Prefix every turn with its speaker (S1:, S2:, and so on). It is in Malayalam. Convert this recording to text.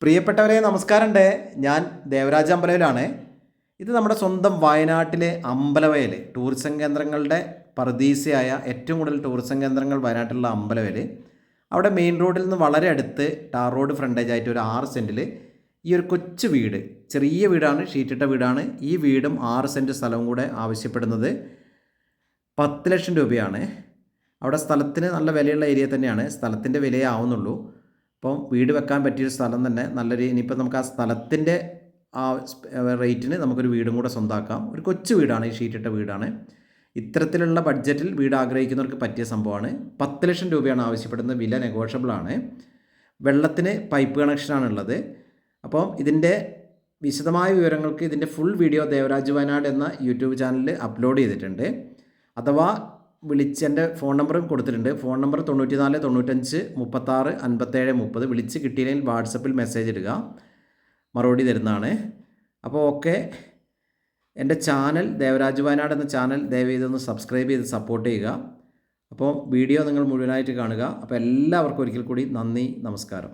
S1: പ്രിയപ്പെട്ടവരെ നമസ്കാരമുണ്ട്. ഞാൻ ദേവരാജ അമ്പലവയലാണ്. ഇത് നമ്മുടെ സ്വന്തം വയനാട്ടിലെ അമ്പലവയൽ ടൂറിസം കേന്ദ്രങ്ങളുടെ പറുദീസയായ ഏറ്റവും കൂടുതൽ ടൂറിസം കേന്ദ്രങ്ങൾ വയനാട്ടിലുള്ള അമ്പലവയൽ. അവിടെ മെയിൻ റോഡിൽ നിന്ന് വളരെ അടുത്ത് ടാർ റോഡ് ഫ്രണ്ടേജ് ആയിട്ട് ഒരു 6 സെൻറ്റിൽ ഈ ഒരു കൊച്ചു വീട്, ചെറിയ വീടാണ്, ഷീറ്റിട്ട വീടാണ്. ഈ വീടും 6 സെൻറ്റ് സ്ഥലവും കൂടെ ആവശ്യപ്പെടുന്നത് 10 ലക്ഷം രൂപയാണ്. അവിടെ സ്ഥലത്തിന് നല്ല വിലയുള്ള ഏരിയ തന്നെയാണ്. സ്ഥലത്തിൻ്റെ വിലയേ ആവുന്നുള്ളൂ. അപ്പം വീട് വെക്കാൻ പറ്റിയൊരു സ്ഥലം തന്നെ നല്ലൊരു, ഇനിയിപ്പോൾ നമുക്ക് ആ സ്ഥലത്തിൻ്റെ ആ റേറ്റിന് നമുക്കൊരു വീടും കൂടെ സ്വന്തമാക്കാം. ഒരു കൊച്ചു വീടാണ്, ഈ ഷീറ്റിട്ട വീടാണ്. ഇത്തരത്തിലുള്ള ബഡ്ജറ്റിൽ വീട് ആഗ്രഹിക്കുന്നവർക്ക് പറ്റിയ സംഭവമാണ്. 10 ലക്ഷം രൂപയാണ് ആവശ്യപ്പെടുന്നത്. വില നെഗോഷ്യബിളാണ്. വെള്ളത്തിന് പൈപ്പ് കണക്ഷനാണുള്ളത്. അപ്പോൾ ഇതിൻ്റെ വിശദമായ വിവരങ്ങൾക്ക് ഇതിൻ്റെ ഫുൾ വീഡിയോ ദേവരാജ് വയനാട് എന്ന യൂട്യൂബ് ചാനലിൽ അപ്ലോഡ് ചെയ്തിട്ടുണ്ട്. അഥവാ വിളിച്ച് എൻ്റെ ഫോൺ നമ്പറും കൊടുത്തിട്ടുണ്ട്. Phone number 94 95 36 57 30. വിളിച്ച് കിട്ടിയില്ലെങ്കിൽ വാട്സപ്പിൽ മെസ്സേജ് ഇടുക, മറുപടി തരുന്നതാണ്. അപ്പോൾ ഓക്കെ, എൻ്റെ ചാനൽ ദേവരാജ് വയനാട് എന്ന ചാനൽ ദയവ് ചെയ്തൊന്ന് സബ്സ്ക്രൈബ് ചെയ്ത് സപ്പോർട്ട് ചെയ്യുക. അപ്പോൾ വീഡിയോ നിങ്ങൾ മുഴുവനായിട്ട് കാണുക. അപ്പോൾ എല്ലാവർക്കും ഒരിക്കൽ കൂടി നന്ദി, നമസ്കാരം.